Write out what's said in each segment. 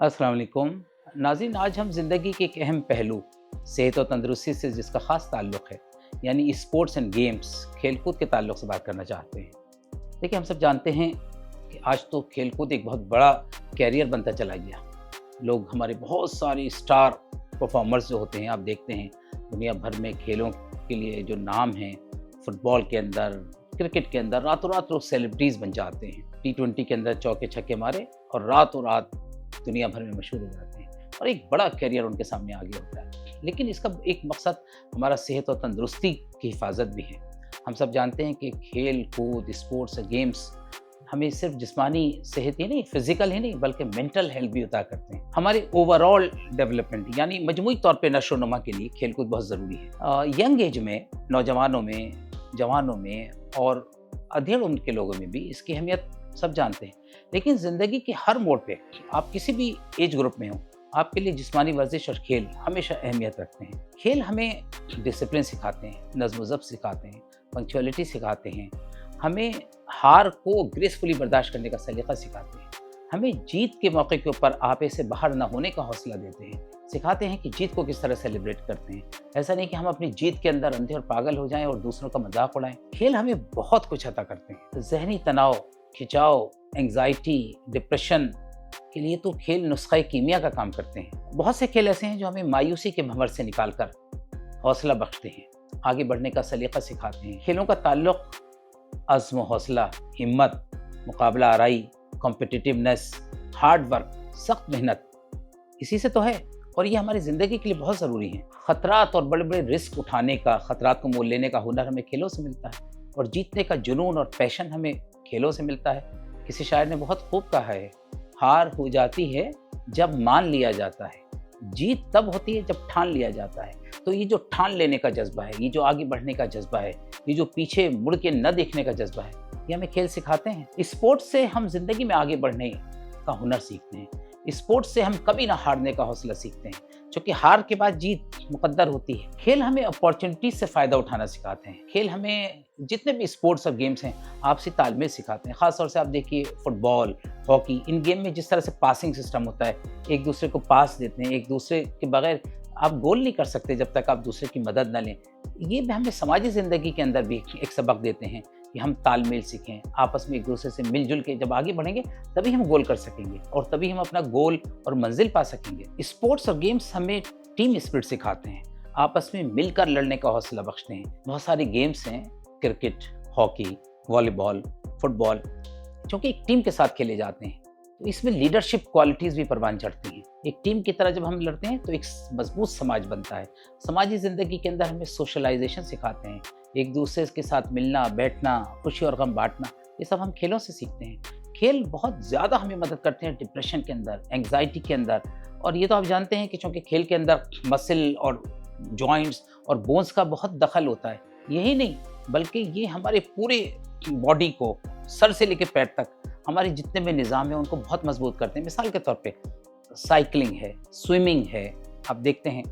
अस्सलाम वालेकुम नाज़रीन, आज हम ज़िंदगी के एक अहम पहलू सेहत और तंदुरुस्ती से जिसका ख़ास ताल्लुक़ है, यानी स्पोर्ट्स एंड गेम्स, खेलकूद के ताल्लुक़ से बात करना चाहते हैं। देखिए, हम सब जानते हैं कि आज तो खेलकूद एक बहुत बड़ा कैरियर बनता चला गया। लोग, हमारे बहुत सारे स्टार परफॉर्मर्स जो होते हैं, आप देखते हैं दुनिया भर में खेलों के लिए जो नाम हैं, फुटबॉल के अंदर, क्रिकेट के अंदर रातों रात लोग सेलिब्रिटीज़ बन जाते हैं। T20 के अंदर चौके छक्के मारे और रातों रात दुनिया भर में मशहूर हो जाते हैं और एक बड़ा करियर उनके सामने आगे होता है। लेकिन इसका एक मकसद हमारा सेहत और तंदुरुस्ती की हिफाजत भी है। हम सब जानते हैं कि खेल कूद, स्पोर्ट्स, गेम्स हमें सिर्फ जिस्मानी सेहत ही नहीं, फिजिकल ही नहीं, बल्कि मेंटल हेल्थ भी अता करते हैं। हमारे ओवरऑल डेवलपमेंट यानी मजमूई तौर पे नशोनुमा के लिए खेल कूद बहुत ज़रूरी है। यंग एज में, नौजवानों में, जवानों में और अधेड़ उम्र के लोगों में भी इसकी अहमियत सब जानते हैं। लेकिन ज़िंदगी के हर मोड़ पे, आप किसी भी एज ग्रुप में हो, आपके लिए जिस्मानी वर्जिश और खेल हमेशा अहमियत रखते हैं। खेल हमें डिसिप्लिन सिखाते हैं, नज़्म ज़ब्त सिखाते हैं, पंक्चुअलिटी सिखाते हैं, हमें हार को ग्रेसफुली बर्दाश्त करने का सलीका सिखाते हैं, हमें जीत के मौके के ऊपर आपे से बाहर ना होने का हौसला देते हैं, सिखाते हैं कि जीत को किस तरह सेलिब्रेट करते हैं। ऐसा नहीं कि हम अपनी जीत के अंदर अंधे और पागल हो जाएं और दूसरों का मजाक उड़ाएं। खेल हमें बहुत कुछ अता करते हैं। ज़हनी तनाव, खिंचाव, एंग्जाइटी, डिप्रेशन के लिए तो खेल नुस्ख़ा कीमिया का काम करते हैं। बहुत से खेल ऐसे हैं जो हमें मायूसी के भंवर से निकाल कर हौसला बख्शते हैं, आगे बढ़ने का सलीका सिखाते हैं। खेलों का ताल्लुक़ अज़्म, हौसला, हिम्मत, मुकाबला आराई, कॉम्पिटिटिवनेस, हार्ड वर्क, सख्त मेहनत, इसी से तो है और ये हमारी ज़िंदगी के लिए बहुत ज़रूरी है। ख़तरात और बड़े बड़े रिस्क उठाने का, ख़तरात को मोल लेने का हुनर हमें खेलों से मिलता है और जीतने का जुनून और पैशन हमें खेलों से मिलता है। किसी शायर ने बहुत खूब कहा है, हार हो जाती है जब मान लिया जाता है, जीत तब होती है जब ठान लिया जाता है। तो ये जो ठान लेने का जज्बा है, ये जो आगे बढ़ने का जज्बा है, ये जो पीछे मुड़ के न देखने का जज्बा है, ये हमें खेल सिखाते हैं। स्पोर्ट्स से हम जिंदगी में आगे बढ़ने का हुनर सीखते हैं। स्पोर्ट्स से हम कभी ना हारने का हौसला सीखते हैं, क्योंकि हार के बाद जीत मुकद्दर होती है। खेल हमें अपॉर्चुनिटीज से फ़ायदा उठाना सिखाते हैं। खेल हमें जितने भी स्पोर्ट्स और गेम्स हैं, आपसी तालमेल सिखाते हैं। ख़ास तौर से आप देखिए फुटबॉल, हॉकी, इन गेम में जिस तरह से पासिंग सिस्टम होता है, एक दूसरे को पास देते हैं, एक दूसरे के बगैर आप गोल नहीं कर सकते जब तक आप दूसरे की मदद न लें। ये भी हमें समाजी ज़िंदगी के अंदर भी एक सबक देते हैं कि हम तालमेल सीखें, आपस में एक दूसरे से मिलजुल के जब आगे बढ़ेंगे तभी हम गोल कर सकेंगे और तभी हम अपना गोल और मंजिल पा सकेंगे। स्पोर्ट्स और गेम्स हमें टीम स्पिरिट सिखाते हैं, आपस में मिलकर लड़ने का हौसला बख्शते हैं। बहुत सारे गेम्स हैं, क्रिकेट, हॉकी, वॉलीबॉल, फुटबॉल, जो कि एक टीम के साथ खेले जाते हैं, तो इसमें लीडरशिप क्वालिटीज़ भी परवान चढ़ती हैं। एक टीम की तरह जब हम लड़ते हैं तो एक मजबूत समाज बनता है। समाजी ज़िंदगी के अंदर हमें सोशलाइजेशन सिखाते हैं, एक दूसरे के साथ मिलना बैठना, खुशी और गम बांटना, ये सब हम खेलों से सीखते हैं। खेल बहुत ज़्यादा हमें मदद करते हैं डिप्रेशन के अंदर, एंग्जाइटी के अंदर, और ये तो आप जानते हैं कि चूँकि खेल के अंदर मसल और जॉइंट्स और बोन्स का बहुत दखल होता है। यही नहीं, बल्कि ये हमारे पूरे बॉडी को सर से लेकर पैर तक, हमारे जितने भी निज़ाम हैं उनको बहुत मजबूत करते हैं। मिसाल के तौर पे साइकिलिंग है, स्विमिंग है, आप देखते हैं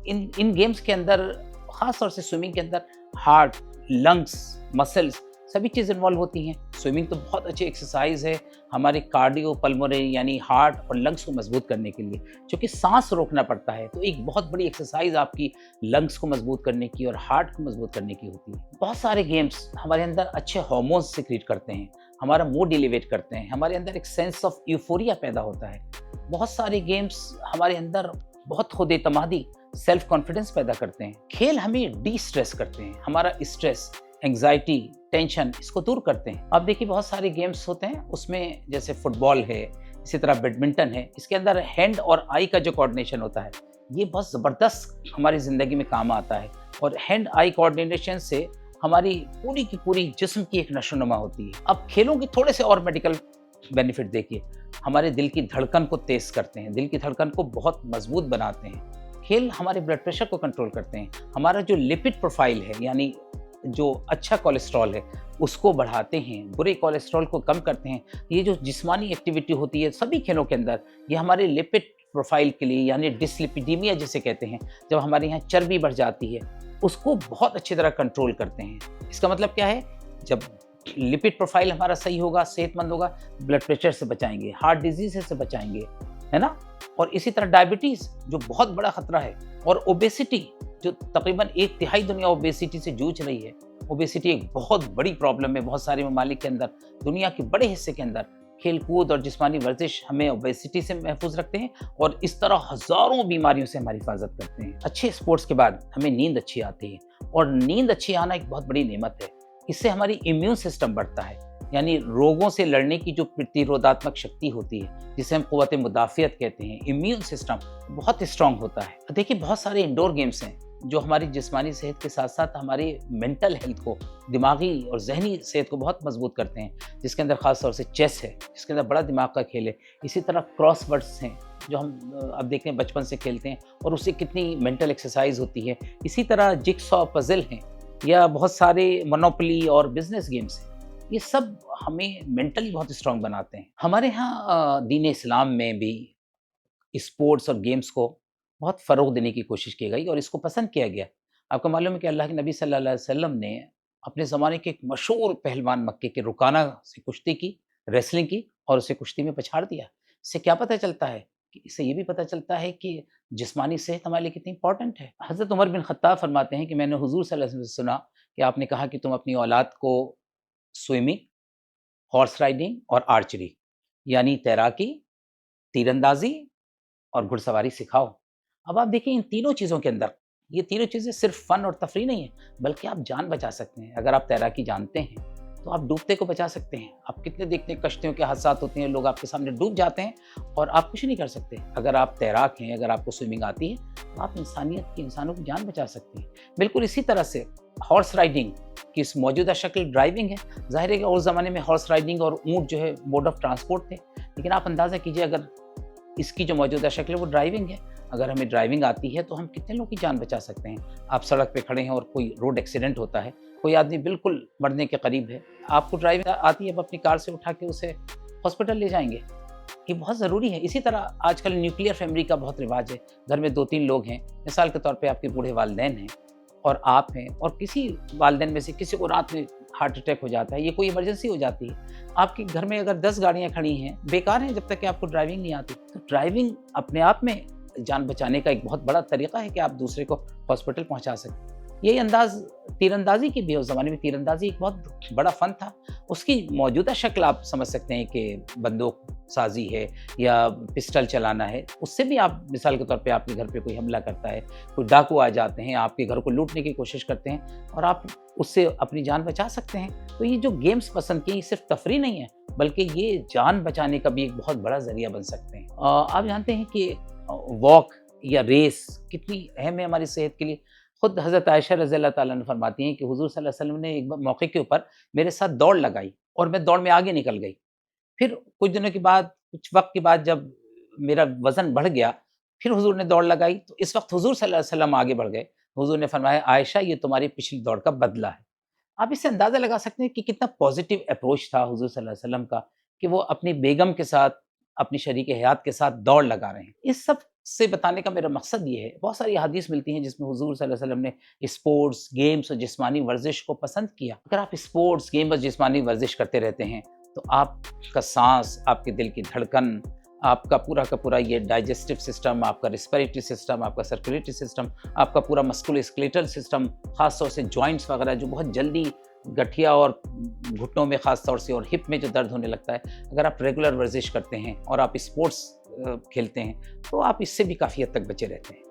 इन गेम्स के अंदर, ख़ास तौर से स्विमिंग के अंदर हार्ट, लंग्स, मसल्स सभी चीज़ इन्वॉल्व होती हैं। स्विमिंग तो बहुत अच्छी एक्सरसाइज है हमारे कार्डियो पल्मोनरी यानी हार्ट और लंग्स को मजबूत करने के लिए, क्योंकि सांस रोकना पड़ता है, तो एक बहुत बड़ी एक्सरसाइज आपकी लंग्स को मजबूत करने की और हार्ट को मजबूत करने की होती है। बहुत सारे गेम्स हमारे अंदर अच्छे हार्मोन्स सिक्रीट करते हैं, हमारा मूड एलिवेट करते हैं, हमारे अंदर एक सेंस ऑफ यूफोरिया पैदा होता है। बहुत सारे गेम्स हमारे अंदर बहुत खुद एतमादी, सेल्फ कॉन्फिडेंस पैदा करते हैं। खेल हमें डी स्ट्रेस करते हैं, हमारा स्ट्रेस, एंग्जाइटी, टेंशन, इसको दूर करते हैं। आप देखिए बहुत सारे गेम्स होते हैं, उसमें जैसे फुटबॉल है, इसी तरह बैडमिंटन है, इसके अंदर हैंड और आई का जो कोऑर्डिनेशन होता है, ये बहुत ज़बरदस्त हमारी ज़िंदगी में काम आता है और हैंड आई कोऑर्डिनेशन से हमारी पूरी की पूरी जिस्म की एक नशोनुमा होती है। अब खेलों के थोड़े से और मेडिकल बेनिफिट देखिए, हमारे दिल की धड़कन को तेज़ करते हैं, दिल की धड़कन को बहुत मजबूत बनाते हैं। खेल हमारे ब्लड प्रेशर को कंट्रोल करते हैं, हमारा जो लिपिड प्रोफाइल है यानी जो अच्छा कोलेस्ट्रॉल है उसको बढ़ाते हैं, बुरे कोलेस्ट्रॉल को कम करते हैं। ये जो जिस्मानी एक्टिविटी होती है सभी खेलों के अंदर, ये हमारे लिपिड प्रोफाइल के लिए यानी डिसलिपिडीमिया जिसे कहते हैं, जब हमारे यहाँ चर्बी बढ़ जाती है, उसको बहुत अच्छी तरह कंट्रोल करते हैं। इसका मतलब क्या है, जब लिपिड प्रोफाइल हमारा सही होगा, सेहतमंद होगा, ब्लड प्रेशर से बचाएंगे, हार्ट डिजीज से बचाएंगे, ہے نا, اور اسی طرح ڈائبٹیز جو بہت بڑا خطرہ ہے, اور اوبیسٹی جو تقریباً 1/3 دنیا اوبیسٹی سے جوجھ رہی ہے. اوبیسٹی ایک بہت بڑی پرابلم ہے بہت سارے ممالک کے اندر, دنیا کے بڑے حصے کے اندر. کھیل کود اور جسمانی ورزش ہمیں اوبیسٹی سے محفوظ رکھتے ہیں اور اس طرح ہزاروں بیماریوں سے ہماری حفاظت کرتے ہیں. اچھے سپورٹس کے بعد ہمیں نیند اچھی آتی ہے, اور نیند اچھی آنا ایک بہت بڑی نعمت ہے. اس سے ہماری امیون سسٹم بڑھتا ہے, یعنی روگوں سے لڑنے کی جو پرتیرودھاتمک شکتی ہوتی ہے جسے ہم قوت مدافعت کہتے ہیں, امیون سسٹم بہت اسٹرانگ ہوتا ہے. دیکھیے بہت سارے انڈور گیمز ہیں جو ہماری جسمانی صحت کے ساتھ ساتھ ہماری مینٹل ہیلتھ کو, دماغی اور ذہنی صحت کو بہت مضبوط کرتے ہیں, جس کے اندر خاص طور سے چیس ہے جس کے اندر بڑا دماغ کا کھیل ہے. اسی طرح کراس ورڈز ہیں جو ہم اب دیکھتے ہیں بچپن سے کھیلتے ہیں اور اس سے کتنی مینٹل ایکسرسائز ہوتی ہے. اسی طرح جگسا پزل ہیں یا بہت سارے مونوپلی اور بزنس گیمز ہیں, یہ سب ہمیں مینٹلی بہت اسٹرانگ بناتے ہیں. ہمارے ہاں دین اسلام میں بھی اسپورٹس اور گیمز کو بہت فروغ دینے کی کوشش کی گئی اور اس کو پسند کیا گیا. آپ کو معلوم ہے کہ اللہ کے نبی صلی اللہ علیہ وسلم نے اپنے زمانے کے ایک مشہور پہلوان مکے کے رکانہ سے کشتی کی, ریسلنگ کی, اور اسے کشتی میں پچھاڑ دیا. اس سے کیا پتہ چلتا ہے کہ اس سے یہ بھی پتہ چلتا ہے کہ جسمانی صحت ہمارے لیے کتنی امپورٹنٹ ہے. حضرت عمر بن خطاب فرماتے ہیں کہ میں نے حضور صلی اللہ علیہ وسلم سے سنا کہ آپ نے کہا کہ تم اپنی اولاد کو سوئمنگ, ہارس رائڈنگ اور آرچری یعنی تیراکی, تیر اندازی اور گھڑ سواری سکھاؤ. اب آپ دیکھیں ان تینوں چیزوں کے اندر, یہ تینوں چیزیں صرف فن اور تفریح نہیں ہیں بلکہ آپ جان بچا سکتے ہیں. اگر آپ تیراکی جانتے ہیں تو آپ ڈوبتے کو بچا سکتے ہیں. آپ کتنے دیکھتے ہیں کشتیوں کے حادثات ہوتے ہیں, لوگ آپ کے سامنے ڈوب جاتے ہیں اور آپ کچھ نہیں کر سکتے. اگر آپ تیراک ہیں, اگر آپ کو سوئمنگ آتی ہے تو آپ انسانیت کی, انسانوں کی جان بچا سکتے ہیں. بالکل اسی طرح سے ہارس رائڈنگ کی اس موجودہ شکل ڈرائیونگ ہے. ظاہر ہے کہ اس زمانے میں ہارس رائڈنگ اور اونٹ جو ہے موڈ آف ٹرانسپورٹ تھے, لیکن آپ اندازہ کیجئے اگر اس کی جو موجودہ شکل ہے وہ ڈرائیونگ ہے. اگر ہمیں ڈرائیونگ آتی ہے تو ہم کتنے لوگوں کی جان بچا سکتے ہیں. آپ سڑک پہ کھڑے ہیں اور کوئی روڈ ایکسیڈنٹ ہوتا ہے, کوئی آدمی بالکل مرنے کے قریب ہے, آپ کو ڈرائیونگ آتی ہے, آپ اپنی کار سے اٹھا کے اسے ہاسپٹل لے جائیں گے. یہ بہت ضروری ہے. اسی طرح آج کل نیوکلیئر فیملی کا بہت رواج ہے. گھر میں 2-3 لوگ ہیں, مثال کے طور پہ آپ کے بوڑھے والدین ہیں اور آپ ہیں, اور کسی والدین میں سے کسی کو رات میں ہارٹ اٹیک ہو جاتا ہے, یہ کوئی ایمرجنسی ہو جاتی ہے. آپ کے گھر میں اگر 10 گاڑیاں کھڑی ہیں, بیکار ہیں جب تک کہ آپ کو ڈرائیونگ نہیں آتی. تو ڈرائیونگ اپنے آپ میں جان بچانے کا ایک بہت بڑا طریقہ ہے کہ آپ دوسرے کو ہاسپٹل پہنچا سکیں. یہی انداز تیر اندازی کی بھی ہے. اس زمانے میں تیر اندازی ایک بہت بڑا فن تھا. اس کی موجودہ شکل آپ سمجھ سکتے ہیں کہ بندوق سازی ہے یا پسٹل چلانا ہے. اس سے بھی آپ مثال کے طور پہ آپ کے گھر پہ کوئی حملہ کرتا ہے, کوئی ڈاکو آ جاتے ہیں, آپ کے گھر کو لوٹنے کی کوشش کرتے ہیں اور آپ اس سے اپنی جان بچا سکتے ہیں. تو یہ جو گیمز پسند کیے, یہ صرف تفریح نہیں ہے بلکہ یہ جان بچانے کا بھی ایک بہت بڑا ذریعہ بن سکتے ہیں. آپ جانتے ہیں کہ واک یا ریس کتنی اہم ہے ہماری صحت کے لیے. خود حضرت عائشہ رضی اللہ تعالیٰ عنہ فرماتی ہیں کہ حضور صلی اللہ علیہ وسلم نے ایک موقع کے اوپر میرے ساتھ دوڑ لگائی اور میں دوڑ میں آگے نکل گئی. پھر کچھ دنوں کے بعد, کچھ وقت کے بعد جب میرا وزن بڑھ گیا, پھر حضور نے دوڑ لگائی تو اس وقت حضور صلی اللہ علیہ وسلم آگے بڑھ گئے. حضور نے فرمایا عائشہ یہ تمہاری پچھلی دوڑ کا بدلہ ہے. آپ اس سے اندازہ لگا سکتے ہیں کہ کتنا پازیٹیو اپروچ تھا حضور صلی اللہ علیہ وسلم کا کہ وہ اپنی بیگم کے ساتھ, اپنی شریک حیات کے ساتھ دوڑ لگا رہے ہیں. اس سب سے بتانے کا میرا مقصد یہ ہے, بہت ساری احادیث ملتی ہیں جس میں حضور صلی اللہ علیہ وسلم نے اسپورٹس, گیمز اور جسمانی ورزش کو پسند کیا. اگر آپ اسپورٹس, گیم اور جسمانی ورزش کرتے رہتے ہیں تو آپ کا سانس, آپ کے دل کی دھڑکن, آپ کا پورا یہ ڈائجسٹو سسٹم, آپ کا ریسپیریٹری سسٹم, آپ کا سرکولیٹری سسٹم, آپ کا پورا مسکولو اسکلیٹل سسٹم, خاص طور سے جوائنٹس وغیرہ جو بہت جلدی گٹھیا اور گھٹنوں میں خاص طور سے اور ہپ میں جو درد ہونے لگتا ہے, اگر آپ ریگولر ورزش کرتے ہیں اور آپ اسپورٹس کھیلتے ہیں تو آپ اس سے بھی کافی حد تک بچے رہتے ہیں.